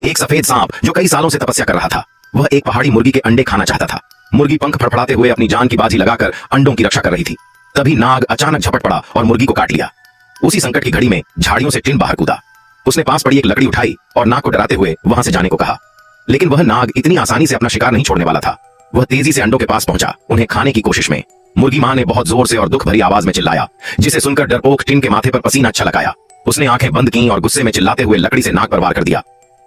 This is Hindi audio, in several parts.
एक सफेद सांप जो कई सालों से तपस्या कर रहा था, वह एक पहाड़ी मुर्गी के अंडे खाना चाहता था। मुर्गी पंख फड़फड़ाते हुए अपनी जान की बाजी लगाकर अंडों की रक्षा कर रही थी। तभी नाग अचानक झपट पड़ा और मुर्गी को काट लिया। उसी संकट की घड़ी में झाड़ियों से टिन बाहर कूदा। उसने पास पड़ी एक लकड़ी उठाई और नाग को डराते हुए वहां से जाने को कहा, लेकिन वह नाग इतनी आसानी से अपना शिकार नहीं छोड़ने वाला था। वह तेजी से अंडों के पास पहुंचा, उन्हें खाने की कोशिश में। मुर्गी मां ने बहुत जोर से और दुख भरी आवाज में चिल्लाया, जिसे सुनकर डरपोक टिन के माथे पर पसीना छलकाया। उसने आंखें बंद की और गुस्से में चिल्लाते हुए लकड़ी से नाग पर वार कर दिया।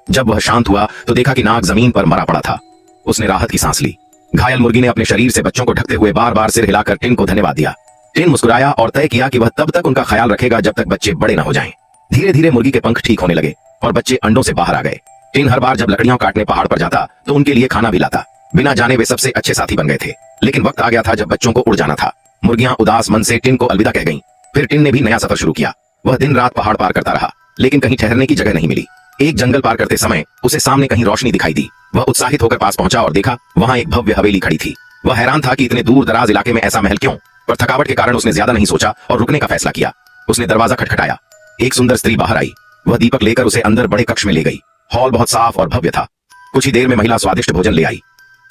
जब वह शांत हुआ तो देखा कि नाग जमीन पर मरा पड़ा था। उसने राहत की सांस ली। घायल मुर्गी ने अपने शरीर से बच्चों को ढकते हुए बार बार सिर हिलाकर टिन को धन्यवाद दिया। टिन मुस्कुराया और तय किया कि वह तब तक उनका ख्याल रखेगा जब तक बच्चे बड़े न हो जाएं। धीरे धीरे मुर्गी के पंख ठीक होने लगे और बच्चे अंडों से बाहर आ गए। टिन हर बार जब लकड़ियां काटने पहाड़ पर जाता तो उनके लिए खाना भी लाता। बिना जाने वे सबसे अच्छे साथी बन गए थे। लेकिन वक्त आ गया था जब बच्चों को उड़ जाना था। मुर्गियां उदास मन से टिन को अलविदा कह गईं। फिर टिन ने भी नया सफर शुरू किया। वह दिन रात पहाड़ पार करता रहा, लेकिन कहीं ठहरने की जगह नहीं मिली। एक जंगल पार करते समय उसे सामने कहीं रोशनी दिखाई दी। वह उत्साहित होकर पास पहुंचा और देखा वहां एक भव्य हवेली खड़ी थी। वह हैरान था कि इतने दूर दराज इलाके में ऐसा महल क्यों, पर थकावट के कारण उसने ज्यादा नहीं सोचा और रुकने का फैसला किया। उसने दरवाजा खटखटाया। एक सुंदर स्त्री बाहर आई। वह दीपक लेकर उसे अंदर बड़े कक्ष में ले गई। हॉल बहुत साफ और भव्य था। कुछ ही देर में महिला स्वादिष्ट भोजन ले आई।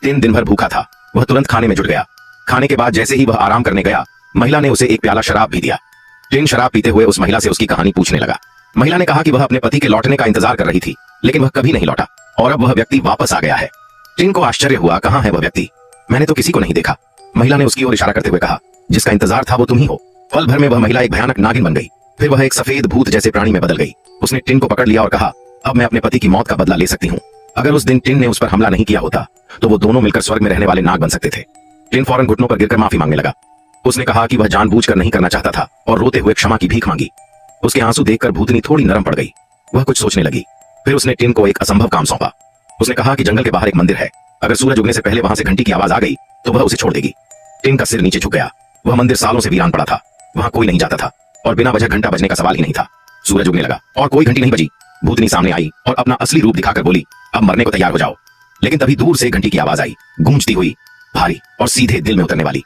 टिन दिन भर भूखा था। वह तुरंत खाने में जुट गया। खाने के बाद जैसे ही वह आराम करने गया, महिला ने उसे एक प्याला शराब भी दिया। टिन शराब पीते हुए उस महिला से उसकी कहानी पूछने लगा। महिला ने कहा कि वह अपने पति के लौटने का इंतजार कर रही थी, लेकिन वह कभी नहीं लौटा और अब वह व्यक्ति वापस आ गया है। टिन को आश्चर्य हुआ, कहां है वह व्यक्ति? मैंने तो किसी को नहीं देखा। महिला ने उसकी ओर इशारा करते हुए कहा, जिसका इंतजार था वो तुम ही हो। पल भर में वह महिला एक भयानक नागिन बन गई। फिर वह एक सफेद भूत जैसे प्राणी में बदल गई। उसने टिन को पकड़ लिया और कहा, अब मैं अपने पति की मौत का बदला ले सकती हूँ। अगर उस दिन टिन ने उस पर हमला नहीं किया होता तो वो दोनों मिलकर स्वर्ग में रहने वाले नाग बन सकते थे। टिन फौरन घुटनों पर गिरकर माफी मांगने लगा। उसने कहा कि वह जानबूझकर नहीं करना चाहता था और रोते हुए क्षमा की भीख मांगी। उसके आंसू देखकर भूतनी थोड़ी नरम पड़ गई। वह कुछ सोचने लगी। फिर उसने टिन को एक असंभव काम सौंपा। उसने कहा कि जंगल के बाहर एक मंदिर है। अगर सूरज उगने से पहले वहां से घंटी की आवाज आ गई तो वह उसे छोड़ देगी। टिन का सिर नीचे झुक गया। वह मंदिर सालों से वीरान पड़ा था। वहां कोई नहीं जाता था और बिना वजह घंटा बजने का सवाल ही नहीं था। सूरज उगने लगा और कोई घंटी नहीं बजी। भूतनी सामने आई और अपना असली रूप दिखाकर बोली, अब मरने को तैयार हो जाओ। लेकिन तभी दूर से घंटी की आवाज आई, गूंजती हुई, भारी और सीधे दिल में उतरने वाली।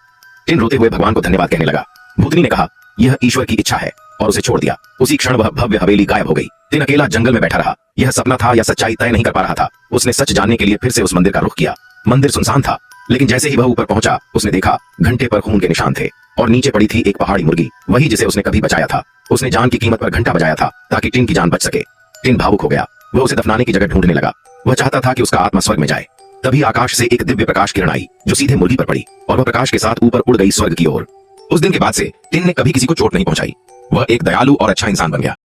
टिन रोते हुए भगवान को धन्यवाद कहने लगा। भूतनी ने कहा, यह ईश्वर की इच्छा है, और उसे छोड़ दिया। उसी क्षण वह भव्य हवेली गायब हो गई। टिन अकेला जंगल में बैठा रहा। यह सपना था या सच्चाई तय नहीं कर पा रहा था। उसने सच जानने के लिए फिर से उस मंदिर का रुख किया। मंदिर सुनसान था, लेकिन जैसे ही वह ऊपर पहुंचा उसने देखा घंटे पर खून के निशान थे और नीचे पड़ी थी एक पहाड़ी मुर्गी, वही जिसे उसने कभी बचाया था। उसने जान की कीमत पर घंटा बजाया था ताकि टिन की जान बच सके। टिन भावुक हो गया। वह उसे दफनाने की जगह ढूंढने लगा। वह चाहता था कि उसका आत्मा स्वर्ग में जाए। तभी आकाश से एक दिव्य प्रकाश किरण आई जो सीधे मुर्गी पर पड़ी और वह प्रकाश के साथ ऊपर उड़ गई स्वर्ग की ओर। उस दिन के बाद से टिन ने कभी किसी को चोट नहीं पहुंचाई। वह एक दयालु और अच्छा इंसान बन गया।